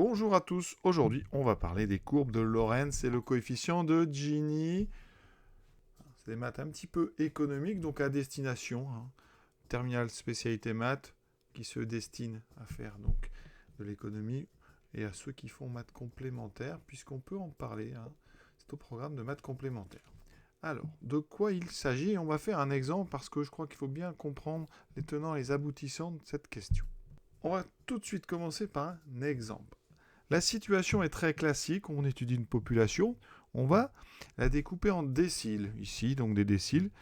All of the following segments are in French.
Bonjour à tous, aujourd'hui on va parler des courbes de Lorentz et le coefficient de Gini. C'est des maths un petit peu économiques, donc à destination. Terminale spécialité maths qui se destinent à faire donc de l'économie et à ceux qui font maths complémentaires, puisqu'on peut en parler. C'est au programme de maths complémentaires. Alors, de quoi il s'agit? On va faire un exemple parce que je crois qu'il faut bien comprendre les tenants et les aboutissants de cette question. On va tout de suite commencer par un exemple. La situation est très classique, on étudie une population, on va la découper en déciles. Ici, donc des déciles,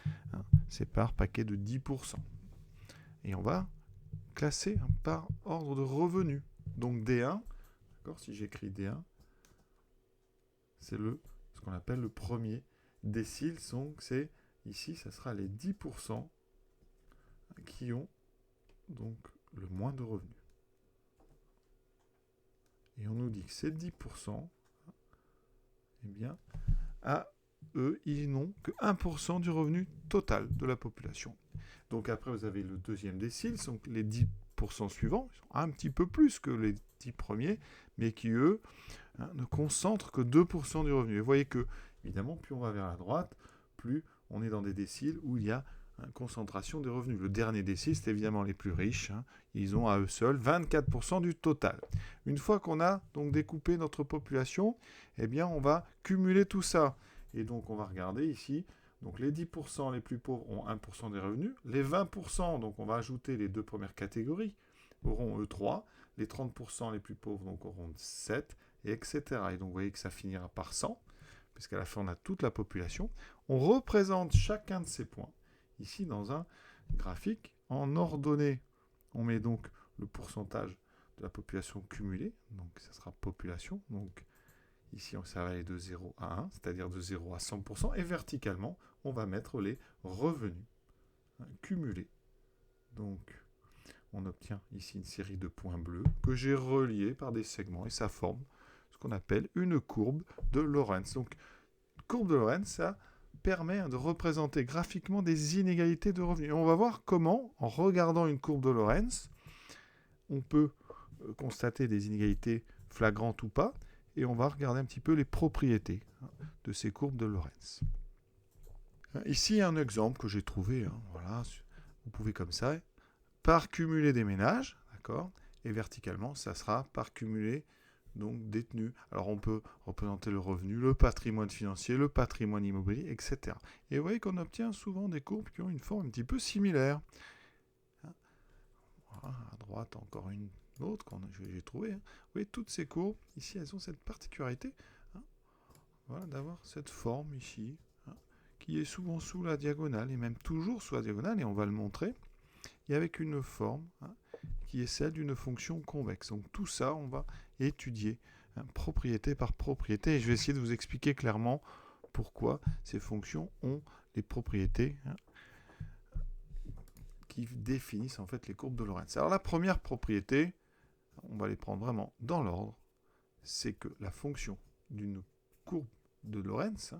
c'est par paquet de 10%. Et on va classer par ordre de revenu. Donc D1, d'accord, si j'écris D1, c'est ce qu'on appelle le premier décile. Donc c'est ici, ça sera les 10% qui ont donc le moins de revenus. Et on nous dit que ces 10%, eh bien, à eux, ils n'ont que 1% du revenu total de la population. Donc après, vous avez le deuxième décile, donc les 10% suivants, ils sont un petit peu plus que les 10 premiers, mais qui, eux, ne concentrent que 2% du revenu. Et vous voyez que, évidemment, plus on va vers la droite, plus on est dans des déciles où il y a une concentration des revenus. Le dernier décile, c'est évidemment les plus riches. Ils ont à eux seuls 24% du total. Une fois qu'on a donc découpé notre population, eh bien, on va cumuler tout ça. Et donc, on va regarder ici. Donc, les 10% les plus pauvres ont 1% des revenus. Les 20%, donc on va ajouter les deux premières catégories, auront eux 3. Les 30% les plus pauvres donc, auront 7, et etc. Et donc, vous voyez que ça finira par 100, puisqu'à la fin, on a toute la population. On représente chacun de ces points, ici, dans un graphique en ordonnée. On met donc le pourcentage de la population cumulée, donc ça sera population, donc ici ça va aller de 0 à 1, c'est-à-dire de 0 à 100%, et verticalement, on va mettre les revenus cumulés. Donc, on obtient ici une série de points bleus que j'ai reliés par des segments, et ça forme ce qu'on appelle une courbe de Lorentz. Donc, courbe de Lorentz, ça permet de représenter graphiquement des inégalités de revenus. Et on va voir comment, en regardant une courbe de Lorentz, on peut constater des inégalités flagrantes ou pas, et on va regarder un petit peu les propriétés de ces courbes de Lorentz. Ici, un exemple que j'ai trouvé, voilà, vous pouvez comme ça, par cumulé des ménages, d'accord, et verticalement, ça sera par cumulé donc détenus. Alors on peut représenter le revenu, le patrimoine financier, le patrimoine immobilier, etc. Et vous voyez qu'on obtient souvent des courbes qui ont une forme un petit peu similaire. Voilà, à droite, encore une autre que j'ai trouvée. Vous voyez, toutes ces courbes, ici, elles ont cette particularité voilà, d'avoir cette forme ici, qui est souvent sous la diagonale, et même toujours sous la diagonale, et on va le montrer, et avec une forme qui est celle d'une fonction convexe. Donc tout ça, on va étudier propriété par propriété, et je vais essayer de vous expliquer clairement pourquoi ces fonctions ont les propriétés qui définissent en fait les courbes de Lorentz. Alors la première propriété, on va les prendre vraiment dans l'ordre, c'est que la fonction d'une courbe de Lorentz,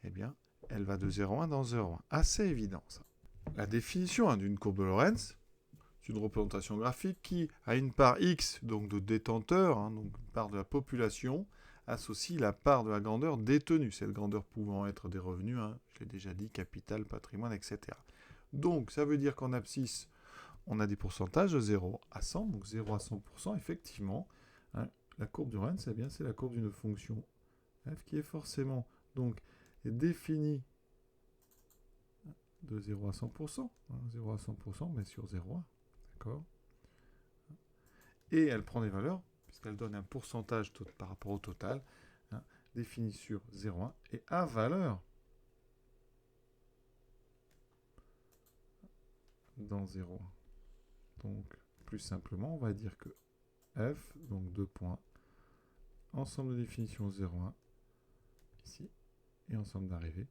eh bien, elle va de 0,1 dans 0,1. Assez évident, ça. La définition d'une courbe de Lorentz, c'est une représentation graphique qui a une part x, donc de détenteur, donc une part de la population, associe la part de la grandeur détenue, cette grandeur pouvant être des revenus, je l'ai déjà dit, capital, patrimoine, etc. Donc, ça veut dire qu'en abscisse, on a des pourcentages de 0 à 100, donc 0 à 100%, effectivement, la courbe de Lorentz, eh bien, c'est la courbe d'une fonction f qui est forcément donc définie de 0 à 100%, 0 à 100%, mais sur 0,1, d'accord. Et elle prend des valeurs, puisqu'elle donne un pourcentage par rapport au total, défini sur 0,1 et à valeur dans 0,1. Donc, plus simplement, on va dire que f, donc 2 points, ensemble de définition 0,1, ici, et ensemble d'arrivée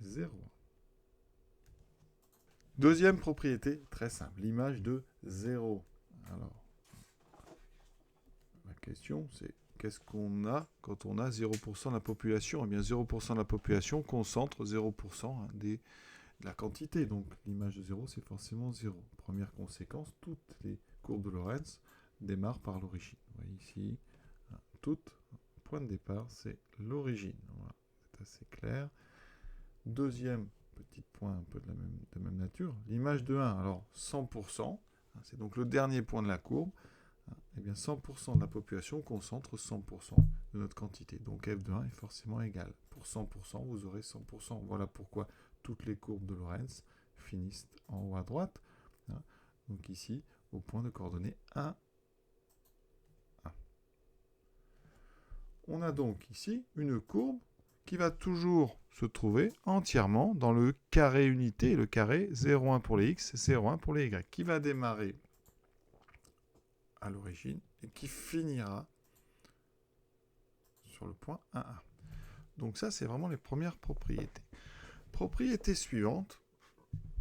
0,1. Deuxième propriété, très simple, l'image de 0. Alors, la question, c'est qu'est-ce qu'on a quand on a 0% de la population? Eh bien, 0% de la population concentre 0% de la quantité. Donc, l'image de 0, c'est forcément 0. Première conséquence, toutes les courbes de Lorentz démarrent par l'origine. Vous voyez ici, toutes, point de départ, c'est l'origine. Voilà, c'est assez clair. Deuxième petit point un peu de même nature, l'image de 1. Alors 100%, c'est donc le dernier point de la courbe. Eh bien 100% de la population concentre 100% de notre quantité. Donc f de 1 est forcément égal. Pour 100%, vous aurez 100%. Voilà pourquoi toutes les courbes de Lorentz finissent en haut à droite. Donc ici, au point de coordonnées 1, 1. On a donc ici une courbe qui va toujours se trouver entièrement dans le carré unité, le carré 0,1 pour les x, 0,1 pour les y, qui va démarrer à l'origine et qui finira sur le point 1, 1. Donc ça, c'est vraiment les premières propriétés. Propriété suivante,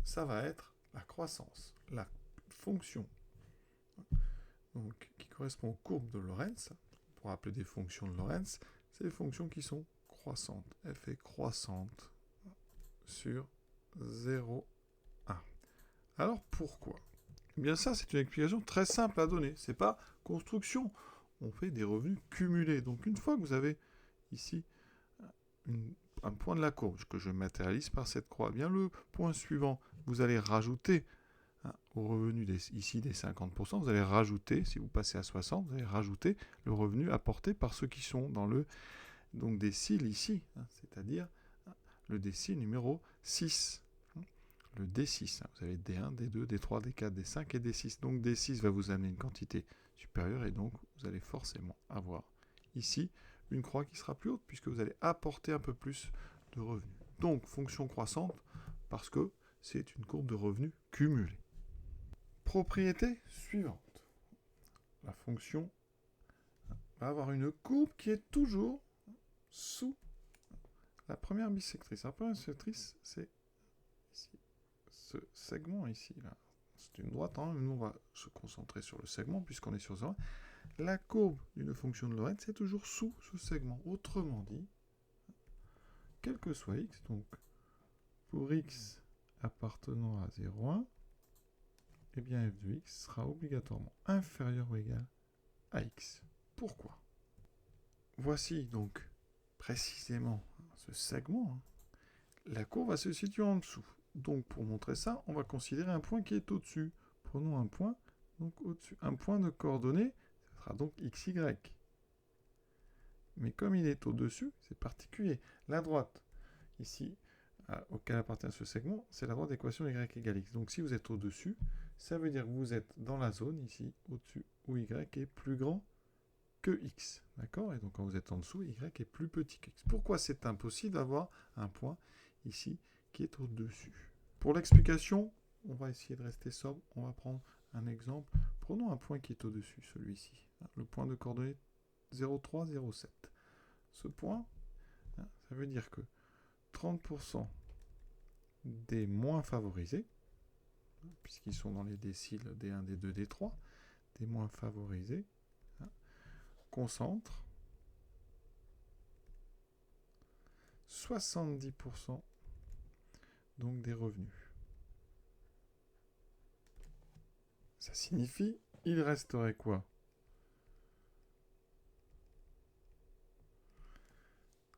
ça va être la croissance, la fonction donc, qui correspond aux courbes de Lorentz. On pourra appeler des fonctions de Lorentz. C'est les fonctions qui sont croissantes. F est croissante sur 0, 1. Alors pourquoi? Eh bien ça, c'est une explication très simple à donner. Ce n'est pas construction. On fait des revenus cumulés. Donc une fois que vous avez ici un point de la courbe que je matérialise par cette croix, eh bien le point suivant, vous allez rajouter au revenu ici des 50%, vous allez rajouter, si vous passez à 60, vous allez rajouter le revenu apporté par ceux qui sont dans le donc décile ici, c'est-à-dire le décile numéro 6. Le D6, vous avez D1, D2, D3, D4, D5 et D6. Donc D6 va vous amener une quantité supérieure et donc vous allez forcément avoir ici une croix qui sera plus haute puisque vous allez apporter un peu plus de revenus. Donc fonction croissante parce que c'est une courbe de revenus cumulée. Propriété suivante. La fonction va avoir une courbe qui est toujours sous la première bisectrice. La première bisectrice, c'est ici. Ce segment ici, là, c'est une droite, nous on va se concentrer sur le segment puisqu'on est sur 0. La courbe d'une fonction de Lorentz, c'est toujours sous ce segment. Autrement dit, quel que soit x, donc pour x appartenant à 0,1, eh bien f de x sera obligatoirement inférieur ou égal à x. Pourquoi? Voici donc précisément ce segment. La courbe va se situer en dessous. Donc pour montrer ça, on va considérer un point qui est au-dessus. Prenons un point donc au-dessus. Un point de coordonnées, ce sera donc xy. Mais comme il est au-dessus, c'est particulier. La droite, ici, auquel appartient ce segment, c'est la droite d'équation y égale x. Donc si vous êtes au-dessus, ça veut dire que vous êtes dans la zone, ici, au-dessus, où y est plus grand que x. D'accord? Et donc quand vous êtes en dessous, y est plus petit que x. Pourquoi c'est impossible d'avoir un point ici qui est au-dessus? Pour l'explication, on va essayer de rester sobre. On va prendre un exemple. Prenons un point qui est au-dessus, celui-ci. Le point de coordonnées 0,3, 0,7. Ce point, ça veut dire que 30% des moins favorisés, puisqu'ils sont dans les déciles D1, D2, D3, des moins favorisés, concentrent 70% donc des revenus. Ça signifie, il resterait quoi?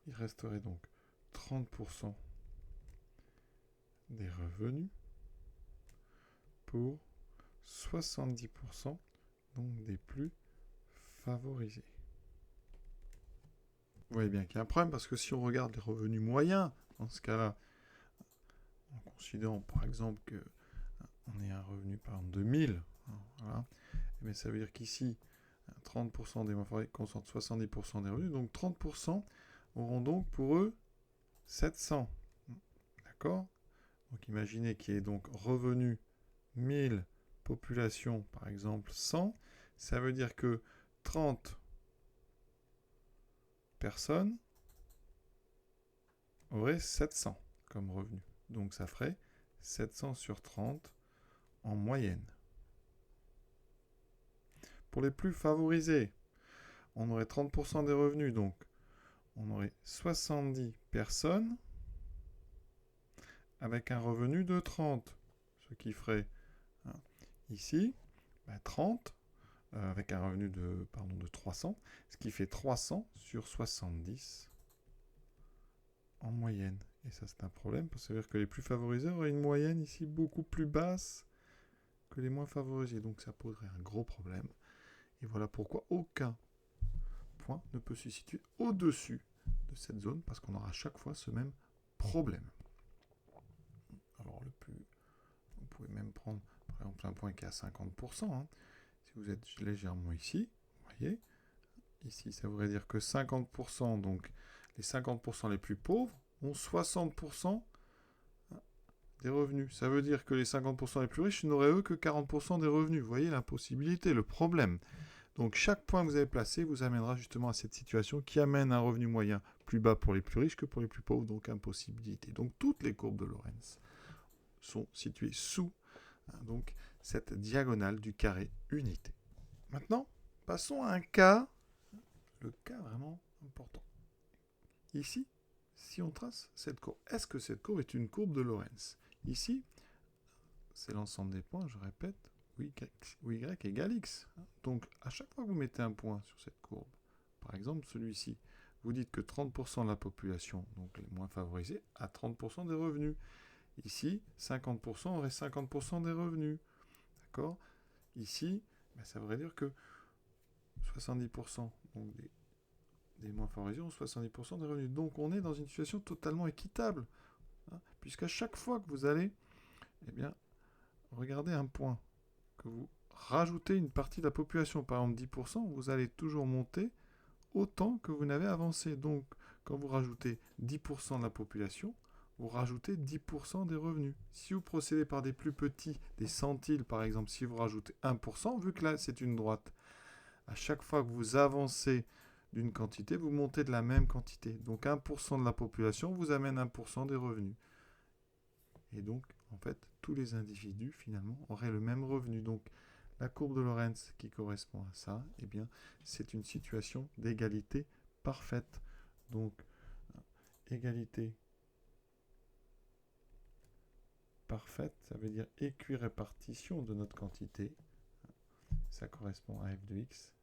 Il resterait donc 30% des revenus pour 70% donc des plus favorisés. Vous voyez bien qu'il y a un problème parce que si on regarde les revenus moyens, dans ce cas-là, en considérant par exemple qu'on ait un revenu par exemple de 1000, voilà, mais ça veut dire qu'ici, 30% des moins favorisés concentrent 70% des revenus, donc 30% auront donc pour eux 700. D'accord? Donc imaginez qu'il y ait donc revenu 1000, population par exemple 100, ça veut dire que 30 personnes auraient 700 comme revenu. Donc ça ferait 700 sur 30 en moyenne. Pour les plus favorisés, on aurait 30% des revenus, donc on aurait 70 personnes avec un revenu de 30. Ce qui ferait ici 30 avec un revenu de 300, ce qui fait 300 sur 70 en moyenne. Et ça, c'est un problème, parce que ça veut dire que les plus favorisés auraient une moyenne ici beaucoup plus basse que les moins favorisés. Donc ça poserait un gros problème. Et voilà pourquoi aucun point ne peut se situer au-dessus de cette zone, parce qu'on aura à chaque fois ce même problème. Alors vous pouvez même prendre par exemple un point qui est à 50%. Hein. Si vous êtes légèrement ici, vous voyez, ici ça voudrait dire que 50%, donc les 50% les plus pauvres, ont 60% des revenus. Ça veut dire que les 50% les plus riches n'auraient eux que 40% des revenus. Vous voyez l'impossibilité, le problème. Donc chaque point que vous avez placé vous amènera justement à cette situation qui amène un revenu moyen plus bas pour les plus riches que pour les plus pauvres, donc impossibilité. Donc toutes les courbes de Lorenz sont situées sous donc cette diagonale du carré unité. Maintenant, passons à un cas, le cas vraiment important. Ici, si on trace cette courbe, est-ce que cette courbe est une courbe de Lorenz? Ici, c'est l'ensemble des points, je répète, y égale x. Donc, à chaque fois que vous mettez un point sur cette courbe, par exemple celui-ci, vous dites que 30% de la population, donc les moins favorisés, a 30% des revenus. Ici, 50% aurait 50% des revenus. D'accord? Ici, ça voudrait dire que 70% donc des moins favorisés ont 70% des revenus. Donc, on est dans une situation totalement équitable. Hein, puisqu'à chaque fois que vous allez regardez un point, que vous rajoutez une partie de la population, par exemple 10%, vous allez toujours monter autant que vous n'avez avancé. Donc, quand vous rajoutez 10% de la population, vous rajoutez 10% des revenus. Si vous procédez par des plus petits, des centiles par exemple, si vous rajoutez 1%, vu que là c'est une droite, à chaque fois que vous avancez d'une quantité, vous montez de la même quantité. Donc 1% de la population vous amène 1% des revenus. Et donc, en fait, tous les individus, finalement, auraient le même revenu. Donc, la courbe de Lorenz qui correspond à ça, eh bien, c'est une situation d'égalité parfaite. Donc, égalité parfaite, ça veut dire équirépartition de notre quantité. Ça correspond à f de x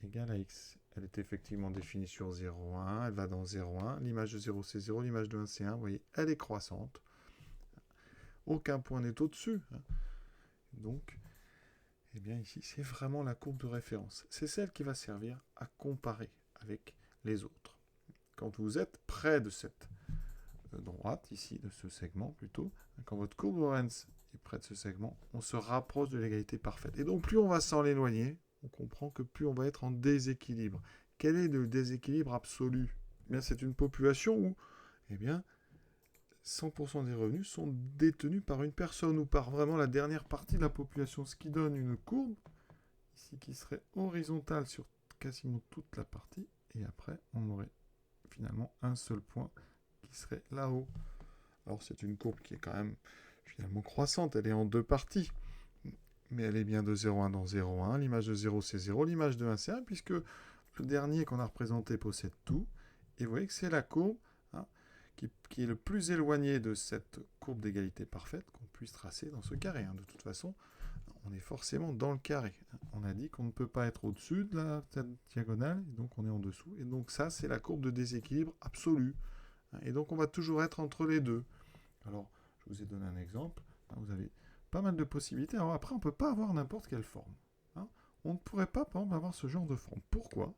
égale à x. Elle est effectivement définie sur 0,1, elle va dans 0,1. L'image de 0, c'est 0, l'image de 1, c'est 1. Vous voyez, elle est croissante. Aucun point n'est au-dessus. Donc, eh bien ici, c'est vraiment la courbe de référence. C'est celle qui va servir à comparer avec les autres. Quand vous êtes près de cette droite, ici, de ce segment plutôt, quand votre courbe de Lorenz est près de ce segment, on se rapproche de l'égalité parfaite. Et donc, plus on va s'en éloigner, on comprend que plus on va être en déséquilibre. Quel est le déséquilibre absolu? Eh bien, c'est une population où, eh bien, 100% des revenus sont détenus par une personne ou par vraiment la dernière partie de la population, ce qui donne une courbe ici qui serait horizontale sur quasiment toute la partie, et après on aurait finalement un seul point qui serait là-haut. Alors c'est une courbe qui est quand même finalement croissante, elle est en deux parties, mais elle est bien de 0,1 dans 0,1, l'image de 0 c'est 0, l'image de 1 c'est 1, puisque le dernier qu'on a représenté possède tout, et vous voyez que c'est la courbe qui est le plus éloigné de cette courbe d'égalité parfaite qu'on puisse tracer dans ce carré. De toute façon, on est forcément dans le carré. On a dit qu'on ne peut pas être au-dessus de cette diagonale, et donc on est en dessous. Et donc ça, c'est la courbe de déséquilibre absolu. Et donc on va toujours être entre les deux. Alors, je vous ai donné un exemple. Vous avez pas mal de possibilités. Alors après, on ne peut pas avoir n'importe quelle forme. On ne pourrait pas, par exemple, avoir ce genre de forme. Pourquoi?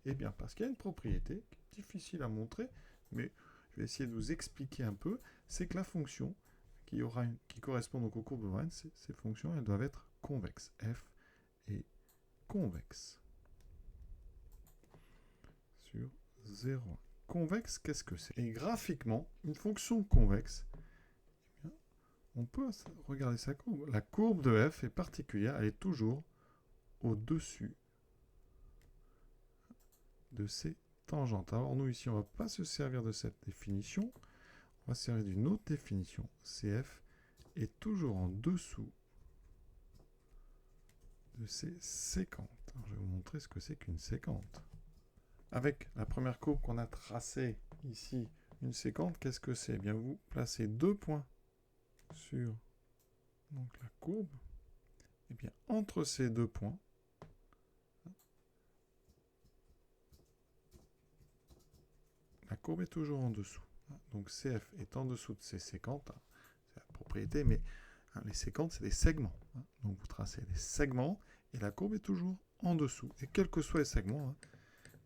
Eh bien, parce qu'il y a une propriété qui est difficile à montrer, mais je vais essayer de vous expliquer un peu, c'est que la fonction qui correspond donc aux courbes de Lorenz, ces fonctions, elles doivent être convexes. F est convexe sur 0. Convexe, qu'est-ce que c'est? Et graphiquement, une fonction convexe, eh bien, on peut regarder sa courbe. La courbe de F est particulière, elle est toujours au-dessus de ses tangentes. Alors nous ici, on ne va pas se servir de cette définition, on va se servir d'une autre définition. CF est toujours en dessous de ses séquentes. Alors, je vais vous montrer ce que c'est qu'une séquente. Avec la première courbe qu'on a tracée ici, une séquente, qu'est-ce que c'est? Eh bien, vous placez deux points sur donc, la courbe. Et bien, entre ces deux points, courbe est toujours en dessous. Donc CF est en dessous de ces séquentes, c'est la propriété, mais les séquentes, c'est des segments. Donc vous tracez des segments, et la courbe est toujours en dessous. Et quels que soient les segments,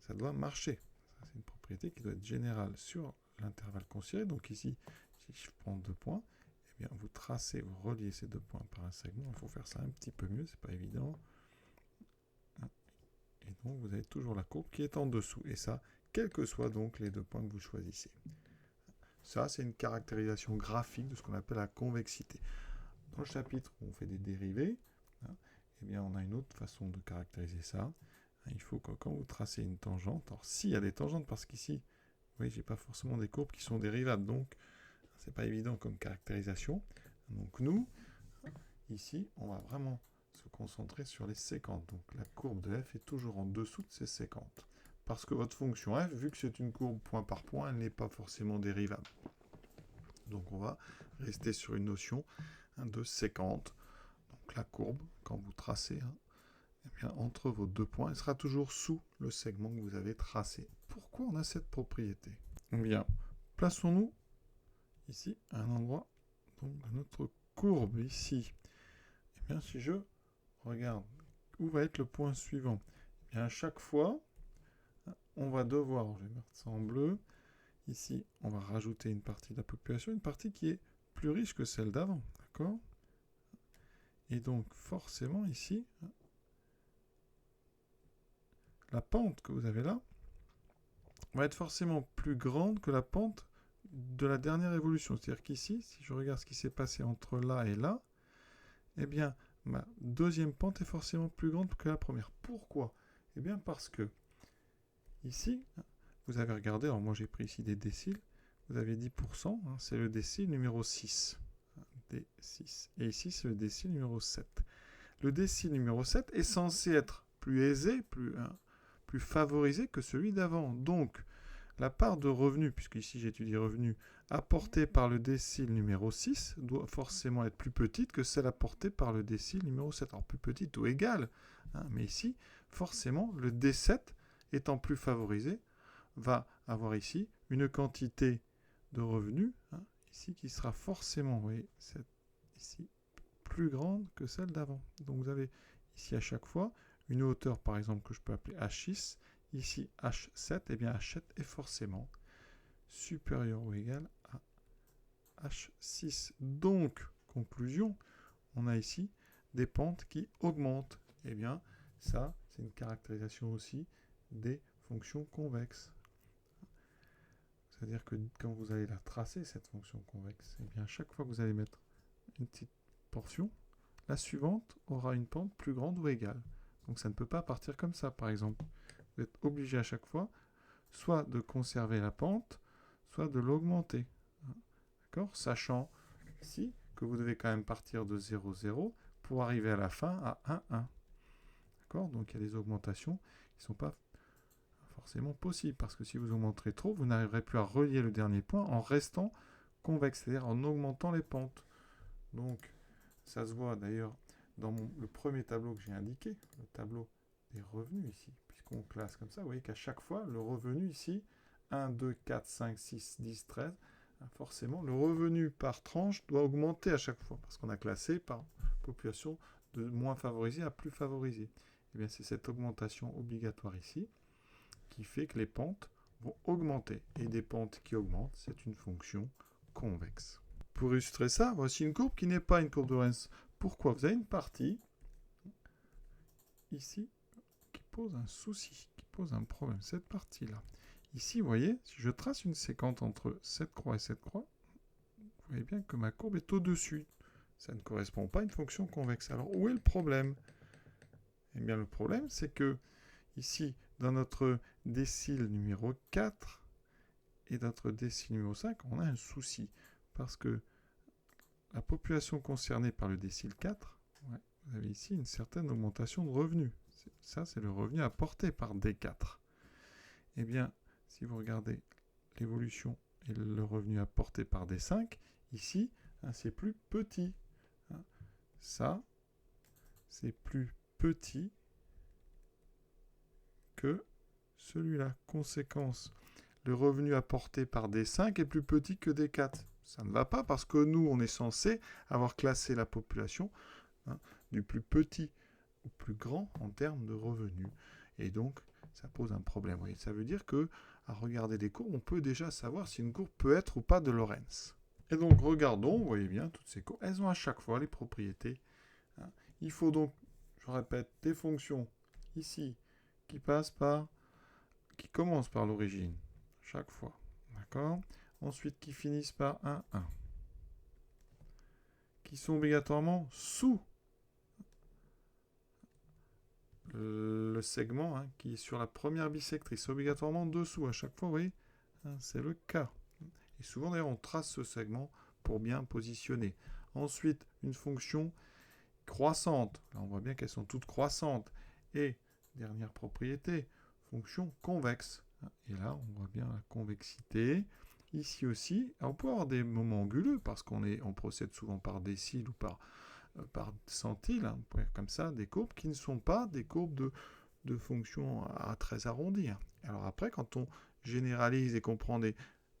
ça doit marcher. C'est une propriété qui doit être générale sur l'intervalle considéré. Donc ici, si je prends 2 points, eh bien vous tracez, vous reliez ces 2 points par un segment. Il faut faire ça un petit peu mieux, c'est pas évident. Et donc vous avez toujours la courbe qui est en dessous. Et ça, quels que soient donc les 2 points que vous choisissez. Ça, c'est une caractérisation graphique de ce qu'on appelle la convexité. Dans le chapitre où on fait des dérivés, eh bien, on a une autre façon de caractériser ça. Il faut que quand vous tracez une tangente, alors s'il y a des tangentes, parce qu'ici, vous voyez, j'ai pas forcément des courbes qui sont dérivables, donc c'est pas évident comme caractérisation. Donc nous, ici, on va vraiment se concentrer sur les séquentes. Donc la courbe de f est toujours en dessous de ces séquentes. Parce que votre fonction f, vu que c'est une courbe point par point, elle n'est pas forcément dérivable. Donc on va rester sur une notion de séquente. Donc la courbe, quand vous tracez, eh bien, entre vos 2 points, elle sera toujours sous le segment que vous avez tracé. Pourquoi on a cette propriété? Eh bien, plaçons-nous ici à un endroit donc, de notre courbe ici. Eh bien, si je regarde où va être le point suivant, eh bien, à chaque fois, on va devoir, je vais mettre ça en bleu, ici, on va rajouter une partie de la population, une partie qui est plus riche que celle d'avant, d'accord? Et donc, forcément, ici, la pente que vous avez là va être forcément plus grande que la pente de la dernière évolution. C'est-à-dire qu'ici, si je regarde ce qui s'est passé entre là et là, eh bien, ma deuxième pente est forcément plus grande que la première. Pourquoi? Eh bien, parce que ici, vous avez regardé, alors moi j'ai pris ici des déciles, vous avez 10%, c'est le décile numéro 6. D6. Et ici, c'est le décile numéro 7. Le décile numéro 7 est censé être plus aisé, plus favorisé que celui d'avant. Donc, la part de revenus, puisque ici j'étudie revenus, apportée par le décile numéro 6 doit forcément être plus petite que celle apportée par le décile numéro 7. Alors plus petite ou égale, mais ici, forcément, le D7 étant plus favorisé, va avoir ici une quantité de revenus, ici qui sera forcément, vous voyez, ici, plus grande que celle d'avant. Donc vous avez ici à chaque fois une hauteur, par exemple, que je peux appeler H6, ici H7, et bien H7 est forcément supérieur ou égal à H6. Donc, conclusion, on a ici des pentes qui augmentent. Et bien, ça, c'est une caractérisation aussi des fonctions convexes. C'est-à-dire que quand vous allez la tracer, cette fonction convexe, et bien, chaque fois que vous allez mettre une petite portion, la suivante aura une pente plus grande ou égale. Donc ça ne peut pas partir comme ça, par exemple. Vous êtes obligé à chaque fois soit de conserver la pente, soit de l'augmenter. D'accord? Sachant ici que vous devez quand même partir de 0, 0 pour arriver à la fin à 1, 1. D'accord? Donc il y a des augmentations qui ne sont pas forcément possibles, parce que si vous augmenterez trop, vous n'arriverez plus à relier le dernier point en restant convexe, c'est-à-dire en augmentant les pentes. Donc ça se voit d'ailleurs dans le premier tableau que j'ai indiqué, le tableau des revenus ici, puisqu'on classe comme ça, vous voyez qu'à chaque fois, le revenu ici, 1, 2, 4, 5, 6, 10, 13, forcément, le revenu par tranche doit augmenter à chaque fois, parce qu'on a classé par population de moins favorisée à plus favorisée. Et bien, c'est cette augmentation obligatoire ici qui fait que les pentes vont augmenter. Et des pentes qui augmentent, c'est une fonction convexe. Pour illustrer ça, voici une courbe qui n'est pas une courbe de Lorenz. Pourquoi? Vous avez une partie ici qui pose un souci, qui pose un problème, cette partie-là. Ici, vous voyez, si je trace une séquence entre cette croix et cette croix, vous voyez bien que ma courbe est au-dessus. Ça ne correspond pas à une fonction convexe. Alors, où est le problème? Eh bien, le problème, c'est que ici, dans notre décile numéro 4 et notre décile numéro 5, on a un souci. Parce que la population concernée par le décile 4, vous avez ici une certaine augmentation de revenus. Ça, c'est le revenu apporté par D4. Eh bien, si vous regardez l'évolution et le revenu apporté par D5, ici, c'est plus petit. Ça, c'est plus petit que celui-là. Conséquence, le revenu apporté par D5 est plus petit que D4. Ça ne va pas parce que nous, on est censé avoir classé la population du plus petit au plus grand en termes de revenus. Et donc, ça pose un problème. Oui, ça veut dire que, à regarder les courbes, on peut déjà savoir si une courbe peut être ou pas de Lorentz. Et donc, regardons, vous voyez bien, toutes ces courbes, elles ont à chaque fois les propriétés. Il faut donc, je répète, des fonctions ici qui commencent par l'origine, chaque fois. D'accord ? Ensuite, qui finissent par 1, 1. Qui sont obligatoirement sous le segment qui est sur la première bisectrice, obligatoirement dessous à chaque fois, vous voyez, c'est le cas. Et souvent d'ailleurs on trace ce segment pour bien positionner. Ensuite, une fonction croissante, là on voit bien qu'elles sont toutes croissantes. Et, dernière propriété, fonction convexe. Et là on voit bien la convexité. Ici aussi, on peut avoir des moments anguleux parce qu'on procède souvent par décile ou par centile, on peut dire comme ça, des courbes qui ne sont pas des courbes de fonctions à très arrondies. Alors après, quand on généralise et qu'on prend des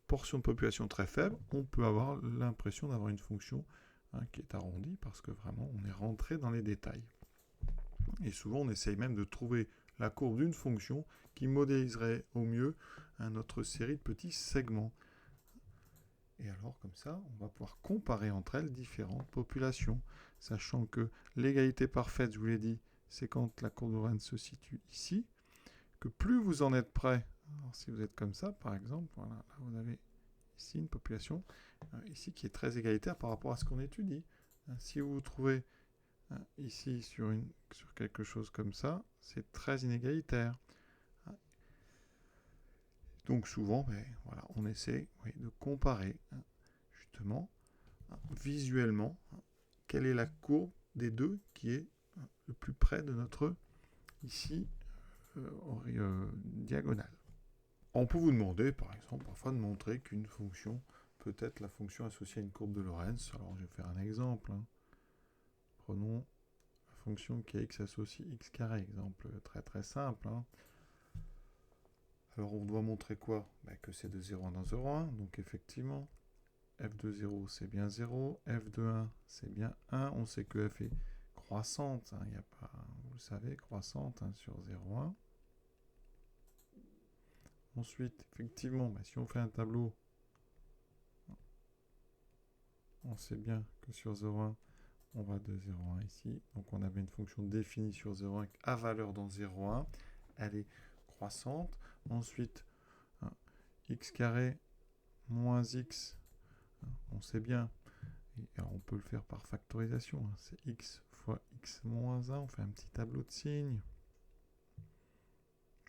portions de population très faibles, on peut avoir l'impression d'avoir une fonction qui est arrondie parce que vraiment on est rentré dans les détails. Et souvent on essaye même de trouver la courbe d'une fonction qui modéliserait au mieux notre série de petits segments. Et alors, comme ça, on va pouvoir comparer entre elles différentes populations, sachant que l'égalité parfaite, je vous l'ai dit, c'est quand la courbe de Lorentz se situe ici, que plus vous en êtes près, alors si vous êtes comme ça, par exemple, voilà, là vous avez ici une population, ici qui est très égalitaire par rapport à ce qu'on étudie. Si vous vous trouvez ici sur quelque chose comme ça, c'est très inégalitaire. Donc souvent, voilà, on essaie de comparer justement visuellement quelle est la courbe des deux qui est le plus près de notre ici diagonale. On peut vous demander par exemple parfois de montrer qu'une fonction peut être la fonction associée à une courbe de Lorentz. Alors je vais faire un exemple. Prenons la fonction qui est x associée x carré, exemple très très simple. Alors on doit montrer quoi ? Que c'est de 0,1 dans 0,1, donc effectivement, f de 0 c'est bien 0, f de 1 c'est bien 1, on sait que f est croissante, il n'y a pas, vous le savez, croissante sur 0,1. Ensuite, effectivement, si on fait un tableau, on sait bien que sur 0,1, on va de 0,1 ici, donc on avait une fonction définie sur 0,1 à valeur dans 0,1, elle est croissante. Ensuite, x carré moins x, on sait bien, et alors on peut le faire par factorisation, c'est x fois x moins 1, on fait un petit tableau de signes.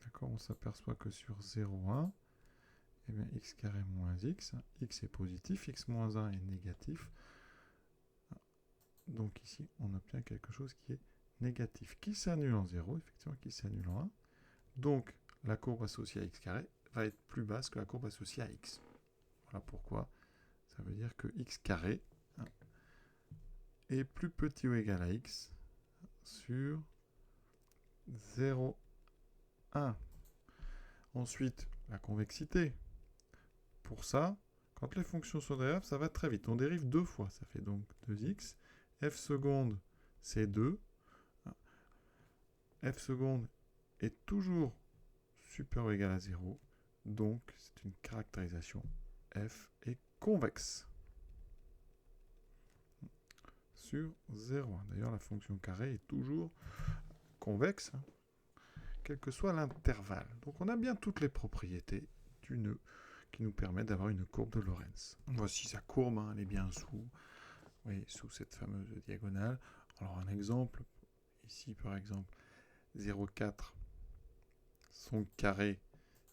D'accord, on s'aperçoit que sur 0,1, eh bien, x carré moins x est positif, x moins 1 est négatif. Donc ici, on obtient quelque chose qui est négatif, qui s'annule en 0, effectivement, qui s'annule en 1. Donc, la courbe associée à x carré va être plus basse que la courbe associée à x. Voilà pourquoi ça veut dire que x carré est plus petit ou égal à x sur 0,1. Ensuite, la convexité. Pour ça, quand les fonctions sont dérivables, ça va très vite. On dérive deux fois, ça fait donc 2x. F seconde, c'est 2. F seconde est toujours supérieur ou égal à 0. Donc, c'est une caractérisation. F est convexe sur 0,1. D'ailleurs, la fonction carré est toujours convexe, quel que soit l'intervalle. Donc, on a bien toutes les propriétés du nœud qui nous permettent d'avoir une courbe de Lorentz. Voici sa courbe, elle est bien sous cette fameuse diagonale. Alors, un exemple, ici, par exemple, 0,4, son carré,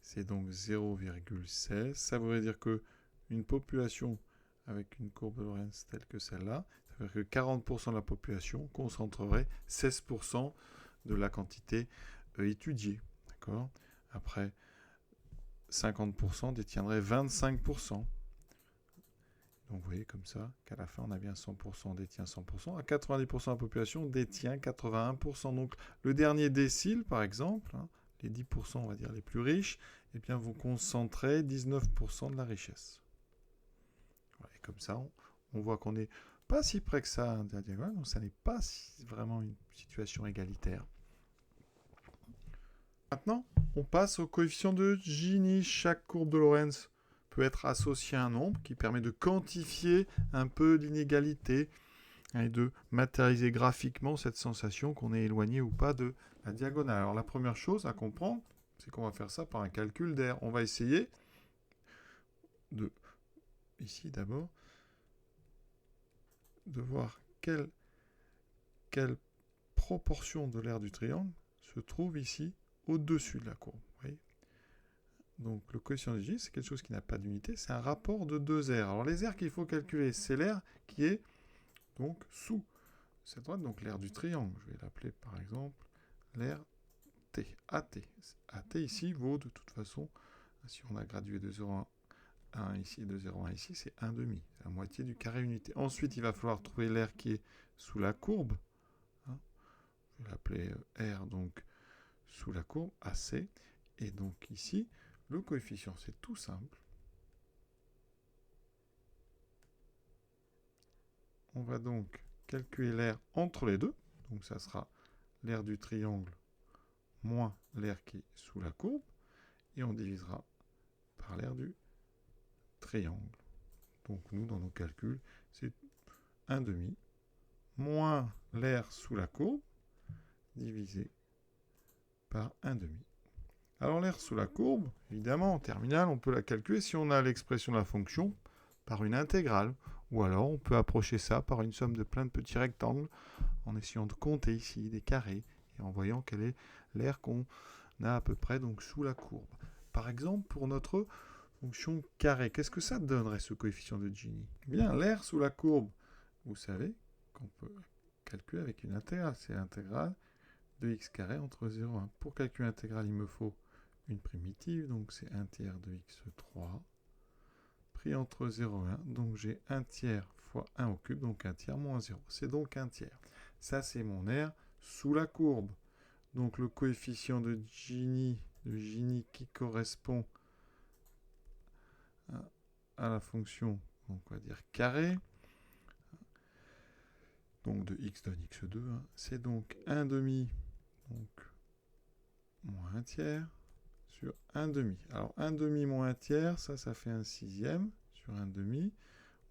c'est donc 0,16. Ça voudrait dire que une population avec une courbe de Lorentz telle que celle-là, ça veut dire que 40% de la population concentrerait 16% de la quantité étudiée. D'accord ? Après, 50% détiendrait 25%. Donc vous voyez comme ça qu'à la fin on a bien 100% détient 100%, à 90% de la population détient 81%. Donc le dernier décile par exemple, les 10%, on va dire, les plus riches, eh bien, vont concentrer 19% de la richesse. Voilà, et comme ça, on voit qu'on n'est pas si près que ça de la diagonale, donc ça n'est pas vraiment une situation égalitaire. Maintenant, on passe au coefficient de Gini. Chaque courbe de Lorentz peut être associée à un nombre qui permet de quantifier un peu l'inégalité et de matérialiser graphiquement cette sensation qu'on est éloigné ou pas de la diagonale. Alors la première chose à comprendre, c'est qu'on va faire ça par un calcul d'air. On va essayer de, ici d'abord, de voir quelle proportion de l'aire du triangle se trouve ici au-dessus de la courbe. Vous voyez, donc le coefficient de Gini, c'est quelque chose qui n'a pas d'unité, c'est un rapport de deux aires. Alors les aires qu'il faut calculer, c'est l'aire qui est donc sous cette droite, donc l'aire du triangle. Je vais l'appeler par exemple l'aire T, AT. AT ici vaut de toute façon, si on a gradué de 0,1 1 ici et de 0,1 ici, c'est 1,5. C'est la moitié du carré unité. Ensuite, il va falloir trouver l'aire qui est sous la courbe. Je vais l'appeler R, donc sous la courbe, AC. Et donc ici, le coefficient, c'est tout simple. On va donc calculer l'aire entre les deux. Donc ça sera l'aire du triangle moins l'aire qui est sous la courbe. Et on divisera par l'aire du triangle. Donc nous, dans nos calculs, c'est 1,5 moins l'aire sous la courbe divisé par 1,5. Alors l'aire sous la courbe, évidemment, en terminale, on peut la calculer si on a l'expression de la fonction par une intégrale. Ou alors on peut approcher ça par une somme de plein de petits rectangles en essayant de compter ici des carrés et en voyant quelle est l'aire qu'on a à peu près donc sous la courbe. Par exemple, pour notre fonction carré, qu'est-ce que ça donnerait ce coefficient de Gini? Eh bien, l'aire sous la courbe, vous savez qu'on peut calculer avec une intégrale. C'est l'intégrale de x carré entre 0 et 1. Pour calculer l'intégrale, il me faut une primitive, donc c'est 1 tiers de x3, pris entre 0 et 1, donc j'ai 1 tiers fois 1 au cube, donc 1 tiers moins 0. C'est donc 1 tiers. Ça, c'est mon aire sous la courbe. Donc le coefficient de Gini qui correspond à la fonction, donc on va dire carré, donc de x donne x2, c'est donc 1,5, donc moins 1 tiers, sur 1,5. Alors 1,5 moins 1 tiers, ça fait 1 sixième sur 1,5.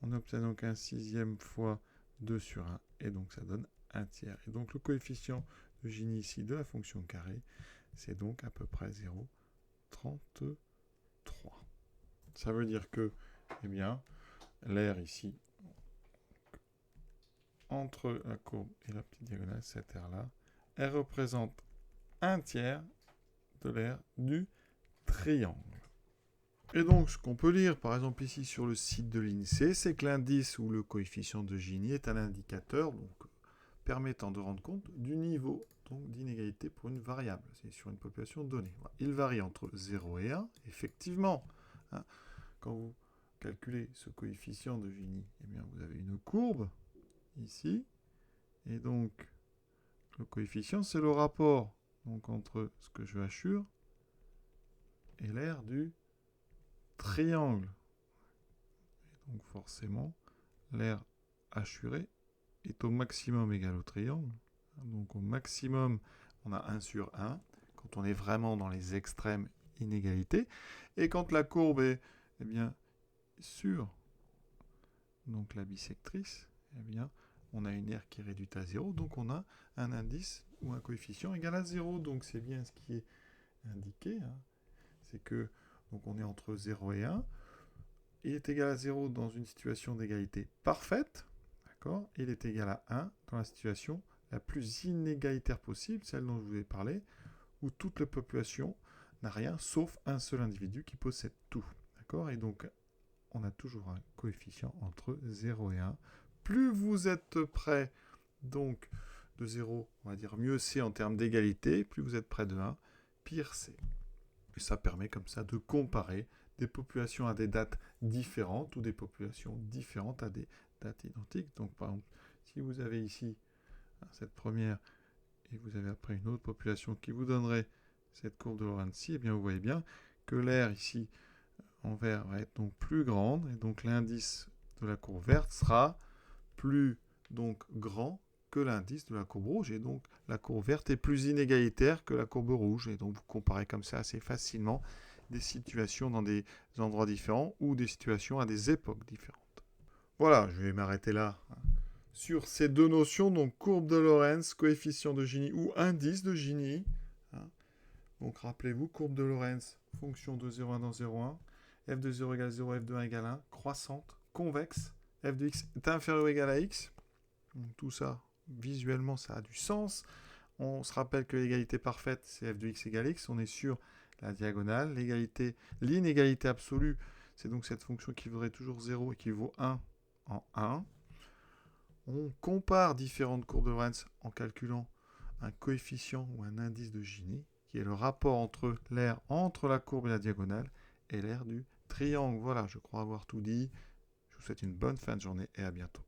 On obtient donc 1 sixième fois 2 sur 1, et donc ça donne 1 tiers. Et donc le coefficient de Gini ici de la fonction carrée, c'est donc à peu près 0,33. Ça veut dire que, eh bien, l'aire ici, entre la courbe et la petite diagonale, cette aire-là, elle représente 1 tiers de l'aire du triangle. Et donc, ce qu'on peut lire, par exemple, ici sur le site de l'INSEE, c'est que l'indice ou le coefficient de Gini est un indicateur donc, permettant de rendre compte du niveau d'inégalité pour une variable. C'est sur une population donnée. Voilà. Il varie entre 0 et 1. Effectivement, quand vous calculez ce coefficient de Gini, eh bien, vous avez une courbe ici. Et donc, le coefficient, c'est le rapport donc, entre ce que je assure et l'aire du triangle. Et donc forcément, l'aire assurée est au maximum égal au triangle. Donc au maximum, on a 1 sur 1, quand on est vraiment dans les extrêmes inégalités. Et quand la courbe est eh bien, sur donc, la bisectrice, eh bien, on a une aire qui est réduite à 0, donc on a un indice ou un coefficient égal à 0. Donc c'est bien ce qui est indiqué. C'est que donc on est entre 0 et 1. Il est égal à 0 dans une situation d'égalité parfaite. D'accord ? Il est égal à 1 dans la situation la plus inégalitaire possible, celle dont je vous ai parlé, où toute la population n'a rien sauf un seul individu qui possède tout. D'accord ? Et donc, on a toujours un coefficient entre 0 et 1. Plus vous êtes près donc de 0, on va dire mieux c'est en termes d'égalité, plus vous êtes près de 1, pire c'est. Et ça permet comme ça de comparer des populations à des dates différentes ou des populations différentes à des dates identiques. Donc par exemple, si vous avez ici cette première et vous avez après une autre population qui vous donnerait cette courbe de Lorentz-ci, eh bien vous voyez bien que l'aire ici en vert va être donc plus grande, et donc l'indice de la courbe verte sera plus donc grand que l'indice de la courbe rouge, et donc la courbe verte est plus inégalitaire que la courbe rouge, et donc vous comparez comme ça assez facilement des situations dans des endroits différents ou des situations à des époques différentes. Voilà, je vais m'arrêter là sur ces deux notions, donc courbe de Lorentz, coefficient de Gini ou indice de Gini. Donc rappelez-vous, courbe de Lorentz, fonction de 0,1 dans 0,1, f de 0 égale 0, f de 1 égale 1, croissante, convexe, f de x est inférieur ou égal à x. Donc tout ça, visuellement, ça a du sens. On se rappelle que l'égalité parfaite, c'est f de x égale x. On est sur la diagonale. L'inégalité absolue, c'est donc cette fonction qui vaudrait toujours 0 et qui vaut 1 en 1. On compare différentes courbes de Lorentz en calculant un coefficient ou un indice de Gini, qui est le rapport entre l'aire entre la courbe et la diagonale et l'aire du triangle. Voilà, je crois avoir tout dit. Je vous souhaite une bonne fin de journée et à bientôt.